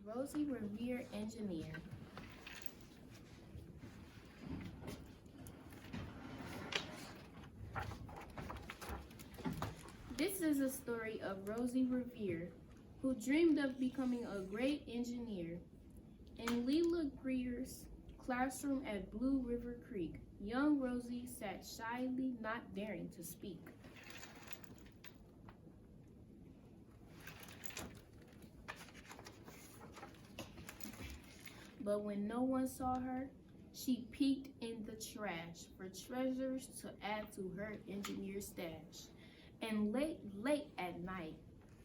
Rosie Revere, engineer. This is a story of Rosie Revere, who dreamed of becoming a great engineer. In Leela Greer's classroom at Blue River Creek, young Rosie sat shyly, not daring to speak. But when no one saw her, she peeked in the trash for treasures to add to her engineer stash. And late at night,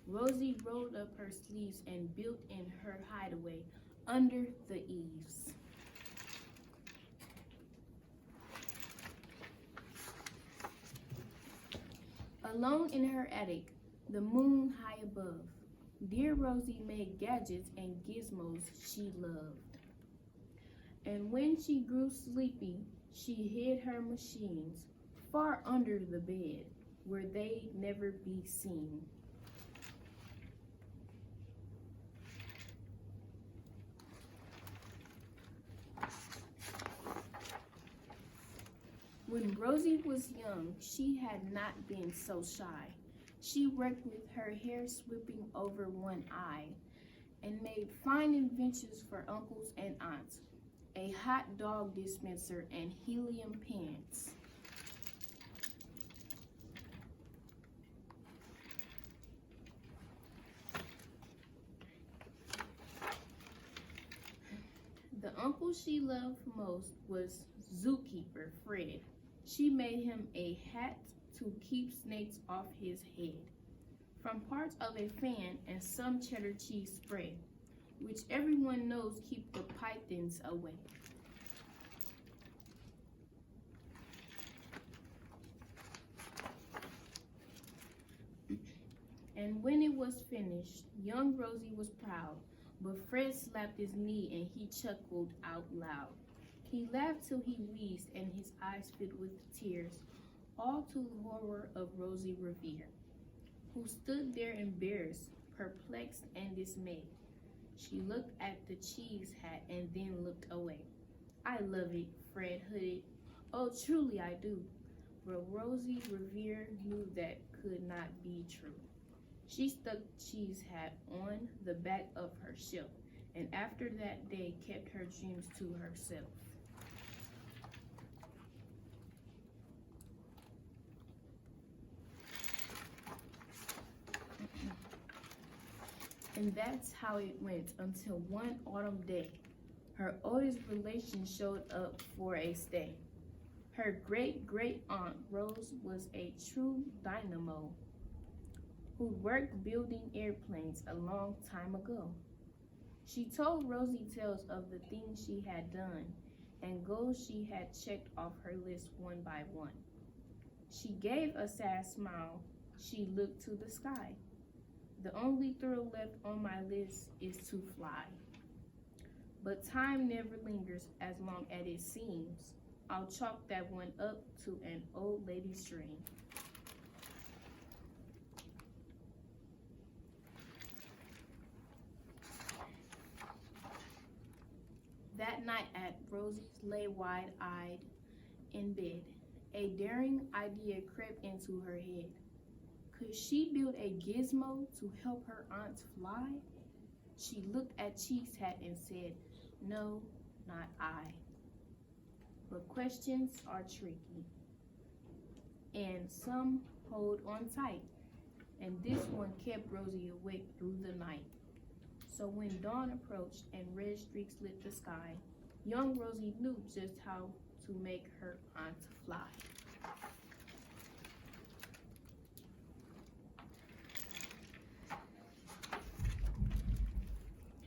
Rosie rolled up her sleeves and built in her hideaway under the eaves. Alone in her attic, the moon high above, dear Rosie made gadgets and gizmos she loved. And when she grew sleepy, she hid her machines far under the bed, where they'd never be seen. When Rosie was young, she had not been so shy. She worked with her hair sweeping over one eye and made fine inventions for uncles and aunts, a hot dog dispenser and helium pants. The uncle she loved most was zookeeper Fred. She made him a hat to keep snakes off his head, from parts of a fan and some cheddar cheese spray, which everyone knows keep the pythons away. And when it was finished, young Rosie was proud, but Fred slapped his knee and he chuckled out loud. He laughed till he wheezed and his eyes filled with tears, all to the horror of Rosie Revere, who stood there embarrassed, perplexed, and dismayed. She looked at the cheese hat and then looked away. I love it, Fred hooded. Oh, truly I do. But Rosie Revere knew that could not be true. She stuck the cheese hat on the back of her shelf, and after that day kept her dreams to herself. And that's how it went until one autumn day, her oldest relation showed up for a stay. Her great-great-aunt Rose was a true dynamo who worked building airplanes a long time ago. She told Rosie tales of the things she had done and goals she had checked off her list one by one. She gave a sad smile. She looked to the sky. The only thrill left on my list is to fly. But time never lingers as long as it seems. I'll chalk that one up to an old lady's dream. That night at Rosie's lay wide-eyed in bed, a daring idea crept into her head. Could she build a gizmo to help her aunts fly? She looked at Cheese Hat and said, no, not I. But questions are tricky, and some hold on tight, and this one kept Rosie awake through the night. So when dawn approached and red streaks lit the sky, young Rosie knew just how to make her aunt fly.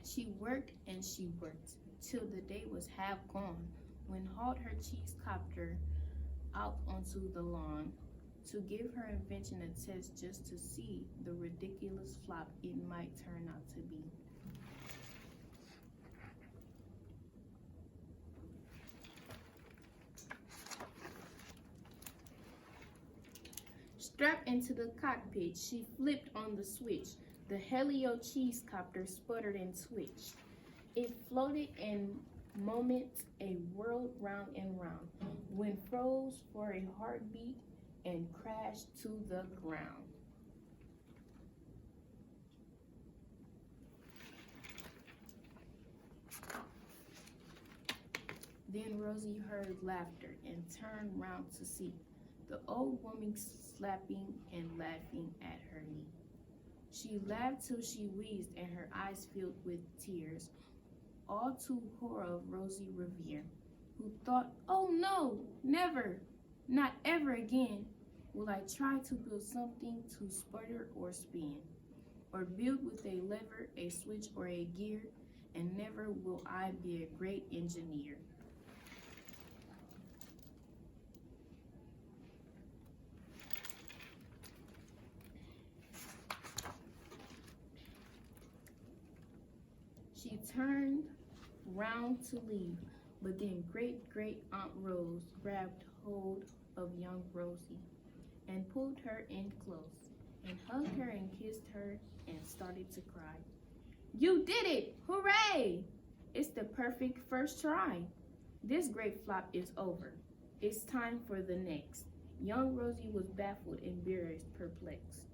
She worked and she worked till the day was half gone when hauled her cheese copter out onto the lawn to give her invention a test just to see the ridiculous flop it might turn out to be. Strapped into the cockpit, she flipped on the switch. The helio cheese copter sputtered and twitched. It floated in moments, a whirled round and round, when froze for a heartbeat and crashed to the ground. Then Rosie heard laughter and turned round to see the old woman slapping and laughing at her knee. She laughed till she wheezed and her eyes filled with tears, all to horror of Rosie Revere, who thought, "Oh no, never, not ever again will I try to build something to sputter or spin, or build with a lever, a switch, or a gear, and never will I be a great engineer." She turned round to leave, but then great-great-aunt Rose grabbed hold of young Rosie and pulled her in close and hugged her and kissed her and started to cry. "You did it! Hooray! It's the perfect first try. This great flop is over. It's time for the next." Young Rosie was baffled, embarrassed, perplexed.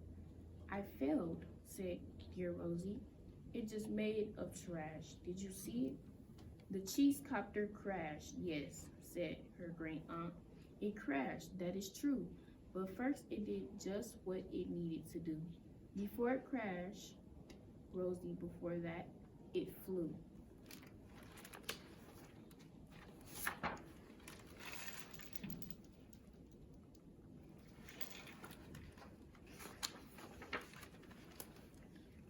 "I failed," said dear Rosie. "It just made of trash. Did you see it?" "The cheese copter crashed." "Yes," said her great aunt. "It crashed, that is true. But first it did just what it needed to do. Before it crashed, Rosie, before that, it flew."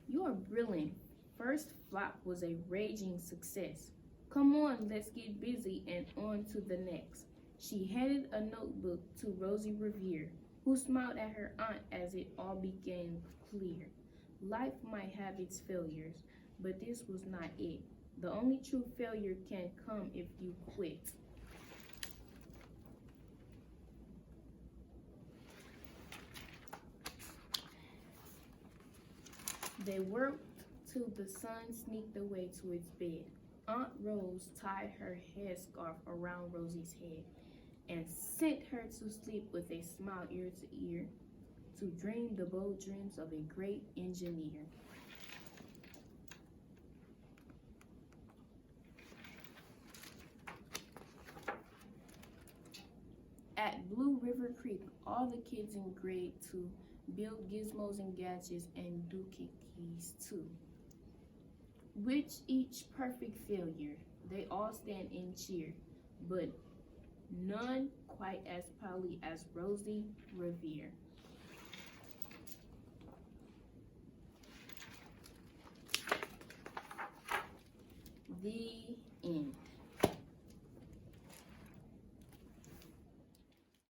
"You're brilliant. First flop was a raging success. Come on, let's get busy and on to the next." She handed a notebook to Rosie Revere, who smiled at her aunt as it all became clear. Life might have its failures, but this was not it. The only true failure can come if you quit. They worked till the sun sneaked away to its bed. Aunt Rose tied her headscarf around Rosie's head and sent her to sleep with a smile ear to ear, to dream the bold dreams of a great engineer. At Blue River Creek, all the kids agreed to build gizmos and gadgets and doohickeys too. Which each perfect failure, they all stand and cheer, but none quite as proudly as Rosie Revere. The